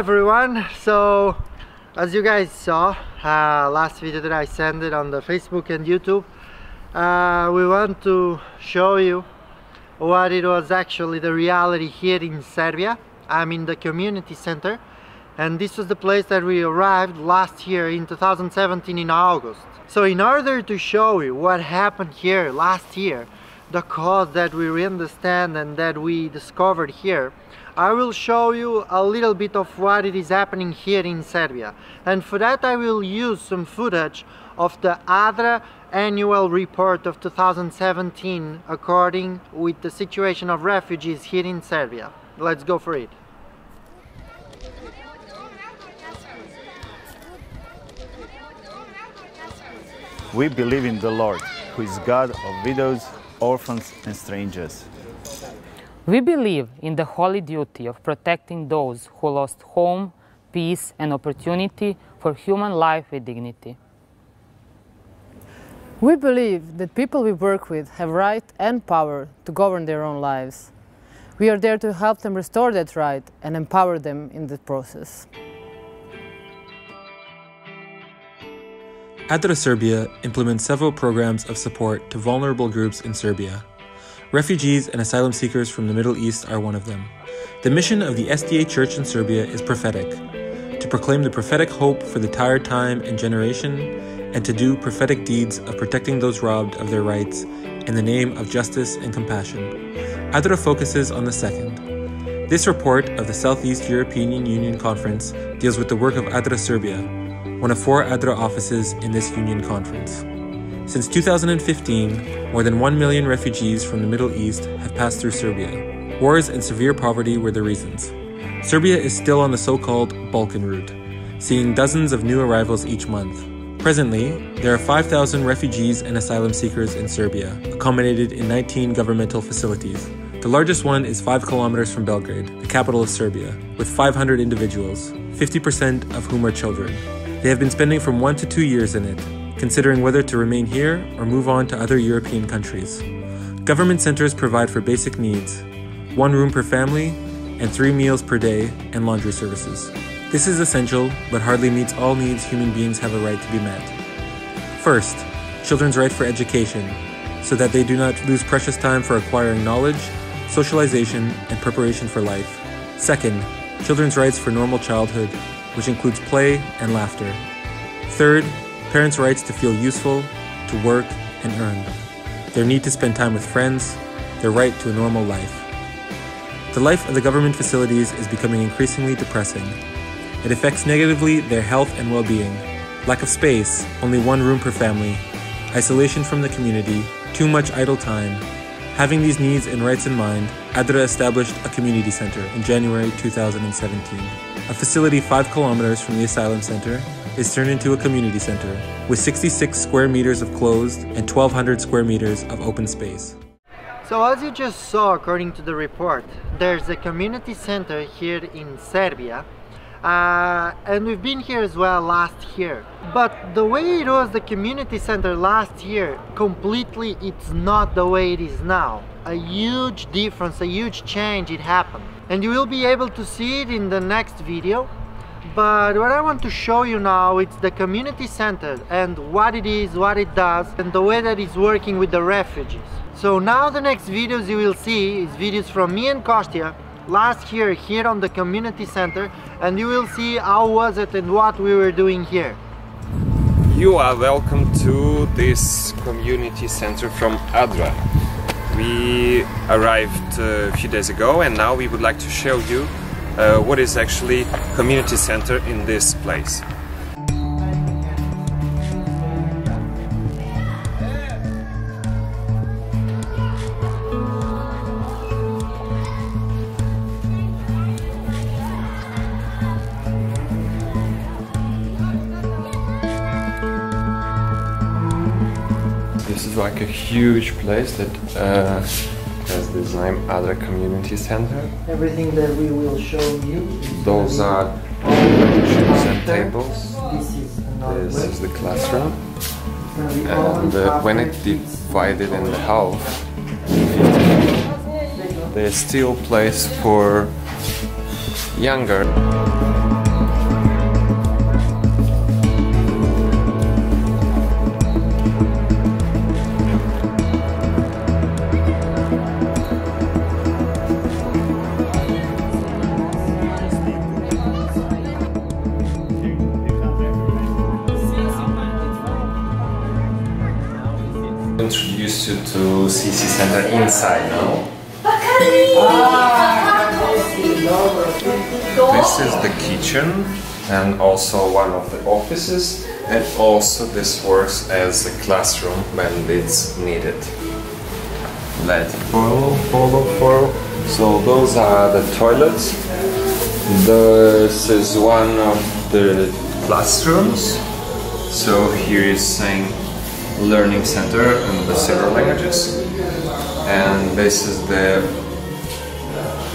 everyone. So as you guys saw last video that I sent it on the Facebook and YouTube, we want to show you what it was actually the reality here in Serbia. I'm in the community center, and this was the place that we arrived last year in 2017 in August. So in order to show you what happened here last year, the cause that we understand and that we discovered here, I will show you a little bit of what it is happening here in Serbia. And for that I will use some footage of the ADRA annual report of 2017 according with the situation of refugees here in Serbia. Let's go for it. We believe in the Lord, who is God of widows, orphans and strangers. We believe in the holy duty of protecting those who lost home, peace and opportunity for human life with dignity. We believe that people we work with have right and power to govern their own lives. We are there to help them restore that right and empower them in the process. ADRA Serbia implements several programs of support to vulnerable groups in Serbia. Refugees and asylum seekers from the Middle East are one of them. The mission of the SDA Church in Serbia is prophetic, to proclaim the prophetic hope for the tired time and generation, and to do prophetic deeds of protecting those robbed of their rights in the name of justice and compassion. ADRA focuses on the second. This report of the Southeast European Union Conference deals with the work of ADRA Serbia, one of 4 ADRA offices in this Union Conference. Since 2015, more than 1 million refugees from the Middle East have passed through Serbia. Wars and severe poverty were the reasons. Serbia is still on the so-called Balkan route, seeing dozens of new arrivals each month. Presently, there are 5,000 refugees and asylum seekers in Serbia, accommodated in 19 governmental facilities. The largest one is 5 kilometers from Belgrade, the capital of Serbia, with 500 individuals, 50% of whom are children. They have been spending from 1 to 2 years in it, considering whether to remain here or move on to other European countries. Government centers provide for basic needs, 1 room per family, and 3 meals per day, and laundry services. This is essential, but hardly meets all needs human beings have a right to be met. First, children's right for education, so that they do not lose precious time for acquiring knowledge, socialization, and preparation for life. Second, children's rights for normal childhood, which includes play and laughter. Third, parents' rights to feel useful, to work, and earn. Their need to spend time with friends, their right to a normal life. The life of the government facilities is becoming increasingly depressing. It affects negatively their health and well-being. Lack of space, only 1 room per family, isolation from the community, too much idle time. Having these needs and rights in mind, ADRA established a community center in January 2017. A facility 5 kilometers from the asylum center is turned into a community center with 66 square meters of closed and 1,200 square meters of open space. So as you just saw according to the report, there's a community center here in Serbia, and we've been here as well last year. But the way it was the community center last year, completely it's not the way it is now. A huge difference, a huge change it happened. And you will be able to see it in the next video. But what I want to show you now, it's the community center and what it is, what it does, and the way that it's working with the refugees. So now the next videos you will see is videos from me and Kostya last year here on the community center, and you will see how was it and what we were doing here. You are welcome to this community center from ADRA. We arrived a few days ago, and now we would like to show you what is actually community center in this place. This is like a huge place that has this name ADRA Community Center. Everything that we will show you. Those are chairs and tables. This is the classroom. And when it's divided in half, there's still place for younger. Introduce you to CC Center inside now. This is the kitchen and also one of the offices, and also this works as a classroom when it's needed. Let's follow. So those are the toilets. This is one of the classrooms. So here is saying Learning Center in the several languages, and this is the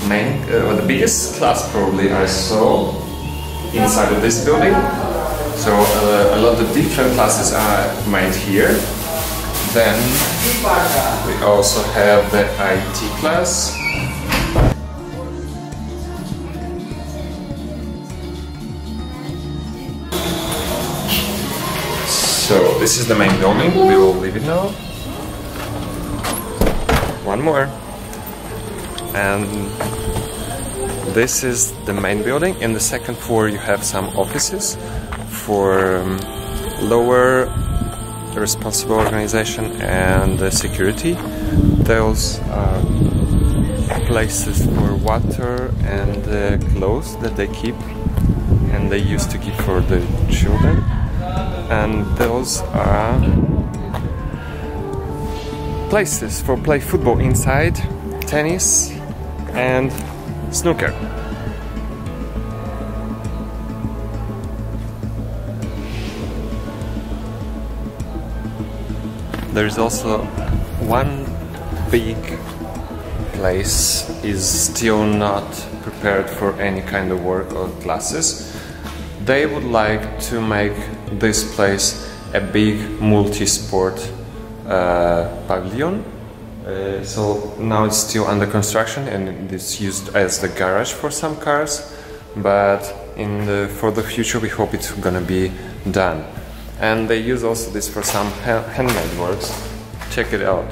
main, the biggest class probably I saw inside of this building. So a lot of different classes are made here. Then we also have the IT class. So this is the main building, we will leave it now. One more. And this is the main building. In the second floor you have some offices for lower responsible organization and security. Those are places for water and clothes that they keep, and they used to keep for the children. And those are places for play football inside, tennis and snooker. There is also one big place is still not prepared for any kind of work or classes. They would like to make this place a big multi-sport pavilion. So now it's still under construction and it's used as the garage for some cars, but for the future we hope it's gonna be done. And they use also this for some handmade works. Check it out.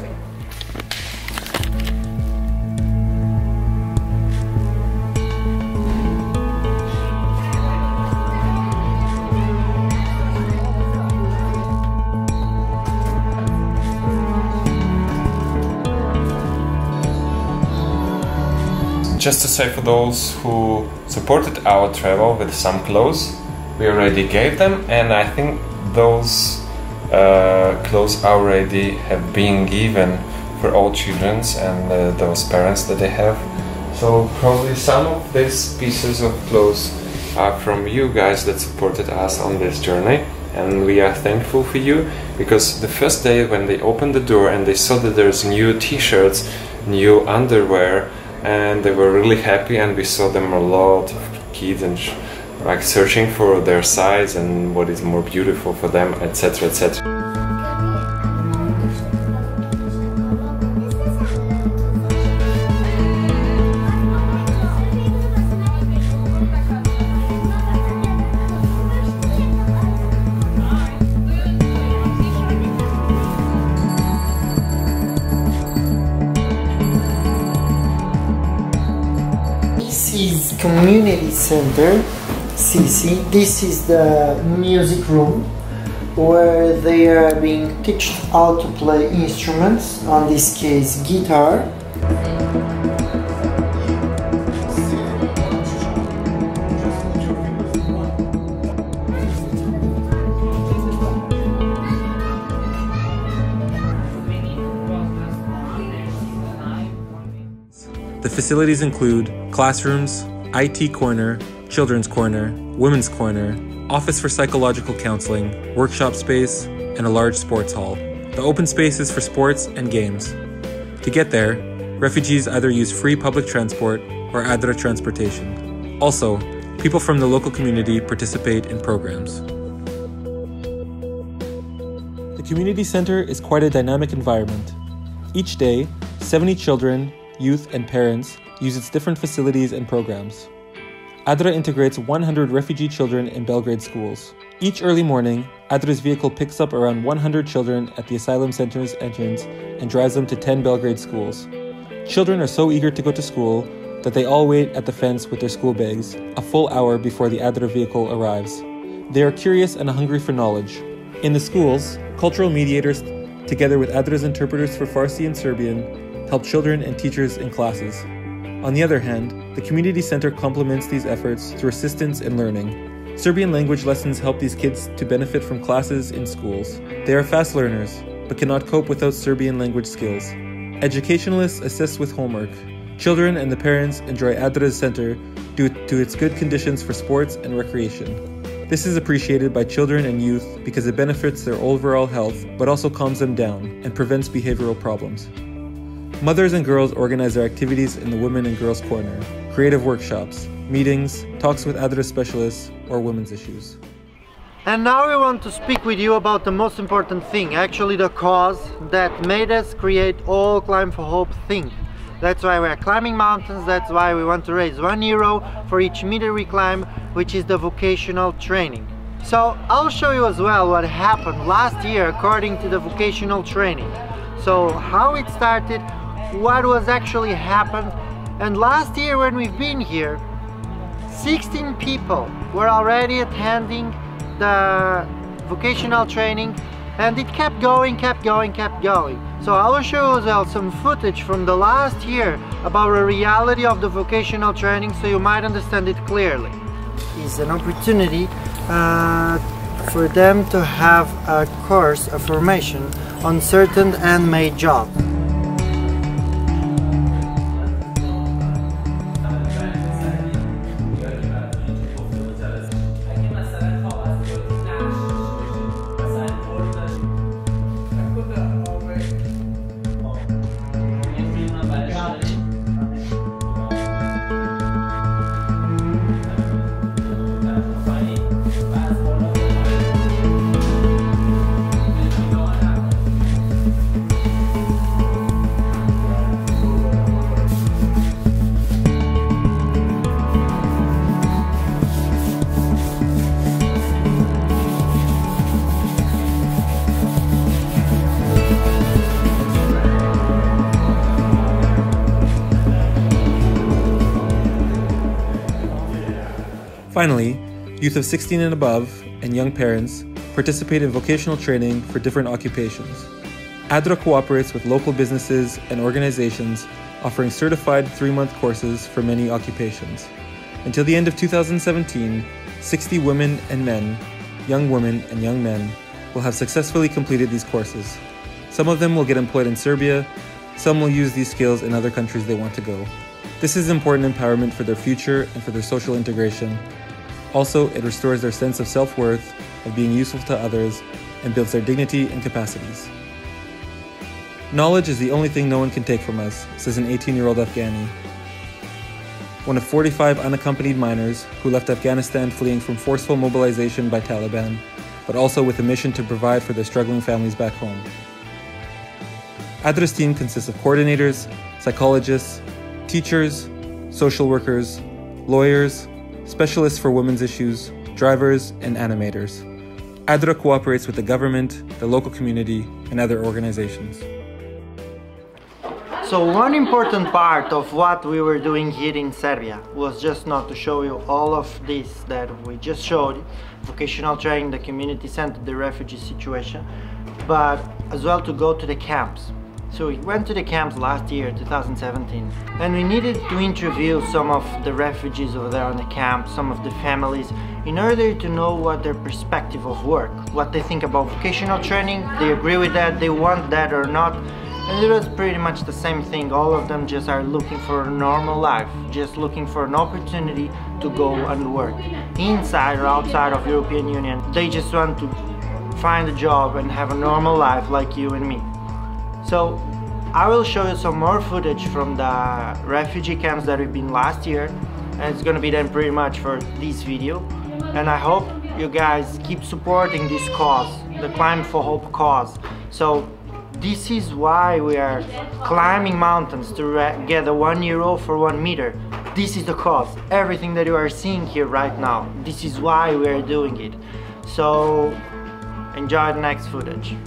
Just to say, for those who supported our travel with some clothes, we already gave them, and I think those clothes already have been given for all children and those parents that they have. So probably some of these pieces of clothes are from you guys that supported us on this journey, and we are thankful for you, because the first day when they opened the door and they saw that there's new t-shirts, new underwear, and they were really happy, and we saw them a lot of kids and like searching for their size and what is more beautiful for them, etc, etc. Community Center, CC. This is the music room where they are being taught how to play instruments, on this case guitar. The facilities include classrooms, IT corner, children's corner, women's corner, office for psychological counseling, workshop space, and a large sports hall. The open space is for sports and games. To get there, refugees either use free public transport or ADRA transportation. Also, people from the local community participate in programs. The community center is quite a dynamic environment. Each day, 70 children, youth, and parents use its different facilities and programs. ADRA integrates 100 refugee children in Belgrade schools. Each early morning, ADRA's vehicle picks up around 100 children at the asylum center's entrance and drives them to 10 Belgrade schools. Children are so eager to go to school that they all wait at the fence with their school bags, a full hour before the ADRA vehicle arrives. They are curious and hungry for knowledge. In the schools, cultural mediators together with ADRA's interpreters for Farsi and Serbian, help children and teachers in classes. On the other hand, the community center complements these efforts through assistance in learning. Serbian language lessons help these kids to benefit from classes in schools. They are fast learners, but cannot cope without Serbian language skills. Educationalists assist with homework. Children and the parents enjoy ADRA's center due to its good conditions for sports and recreation. This is appreciated by children and youth because it benefits their overall health, but also calms them down and prevents behavioral problems. Mothers and girls organize their activities in the Women and Girls Corner, creative workshops, meetings, talks with ADRA specialists, or women's issues. And now we want to speak with you about the most important thing, actually the cause that made us create all Climb for Hope thing. That's why we're climbing mountains, that's why we want to raise €1 for each meter we climb, which is the vocational training. So I'll show you as well what happened last year according to the vocational training. So how it started, what was actually happened, and last year when we've been here, 16 people were already attending the vocational training, and it kept going. So I will show you as well some footage from the last year about the reality of the vocational training so you might understand it clearly. It's an opportunity for them to have a course, a formation on certain handmade jobs. Finally, youth of 16 and above and young parents participate in vocational training for different occupations. ADRA cooperates with local businesses and organizations offering certified 3-month courses for many occupations. Until the end of 2017, 60 women and men, young women and young men, will have successfully completed these courses. Some of them will get employed in Serbia, some will use these skills in other countries they want to go. This is important empowerment for their future and for their social integration. Also, it restores their sense of self-worth, of being useful to others, and builds their dignity and capacities. Knowledge is the only thing no one can take from us, says an 18-year-old Afghani. One of 45 unaccompanied minors who left Afghanistan fleeing from forceful mobilization by Taliban, but also with a mission to provide for their struggling families back home. ADRA's team consists of coordinators, psychologists, teachers, social workers, lawyers, specialists for women's issues, drivers, and animators. ADRA cooperates with the government, the local community, and other organizations. So one important part of what we were doing here in Serbia was just not to show you all of this that we just showed, vocational training, the community center, the refugee situation, but as well to go to the camps. So we went to the camps last year, 2017, and we needed to interview some of the refugees over there on the camp, some of the families, in order to know what their perspective of work, what they think about vocational training, they agree with that, they want that or not. And it was pretty much the same thing. All of them just are looking for a normal life, just looking for an opportunity to go and work. Inside or outside of European Union, they just want to find a job and have a normal life like you and me. So I will show you some more footage from the refugee camps that we've been last year, and it's gonna be then pretty much for this video. And I hope you guys keep supporting this cause, the Climb for Hope cause. So this is why we are climbing mountains to get a €1 for 1 meter. This is the cause. Everything that you are seeing here right now, this is why we are doing it. So enjoy the next footage.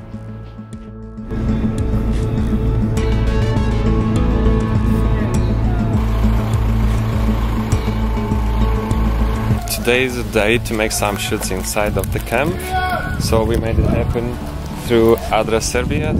Today is a day to make some shoots inside of the camp, so we made it happen through ADRA Serbia.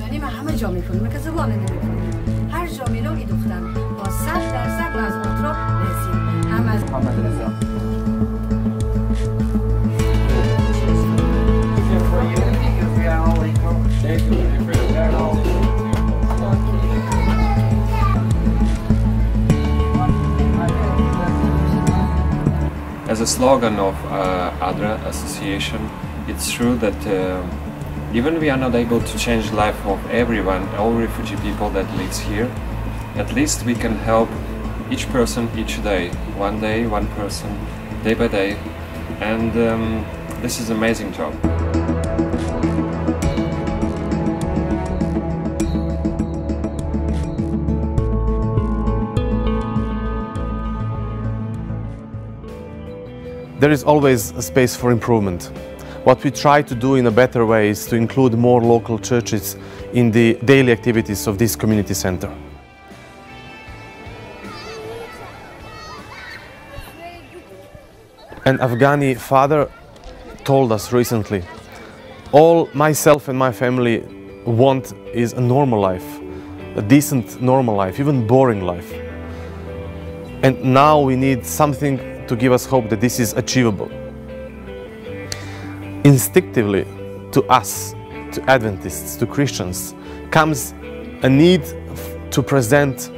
یعنی من همه جا میکنم، من کسی وانه نمیکنم. هر جا میرم این دخترم با 100% از اطراف رسیم. هم از محمد رضا. As a slogan of ADRA Association, it's true that even we are not able to change the life of everyone, all refugee people that lives here, at least we can help each person each day, one person, day by day, and this is an amazing job. There is always a space for improvement. What we try to do in a better way is to include more local churches in the daily activities of this community center. An Afghani father told us recently, all myself and my family want is a normal life, a decent normal life, even boring life. And now we need something to give us hope that this is achievable. Instinctively, to us, to Adventists, to Christians, comes a need to present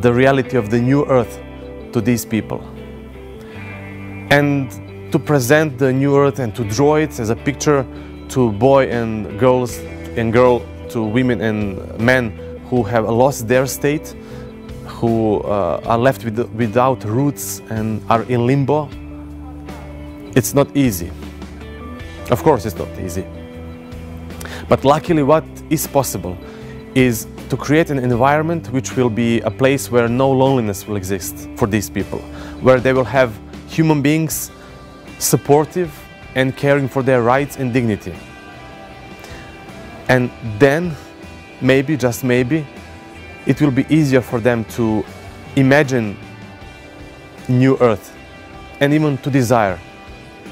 the reality of the new earth to these people. And to present the new earth and to draw it as a picture to boys and girls and girl to women and men who have lost their state, who are left without roots and are in limbo. It's not easy. Of course it's not easy. But luckily what is possible is to create an environment which will be a place where no loneliness will exist for these people, where they will have human beings supportive and caring for their rights and dignity. And then, maybe, just maybe, it will be easier for them to imagine new earth and even to desire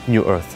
new earth.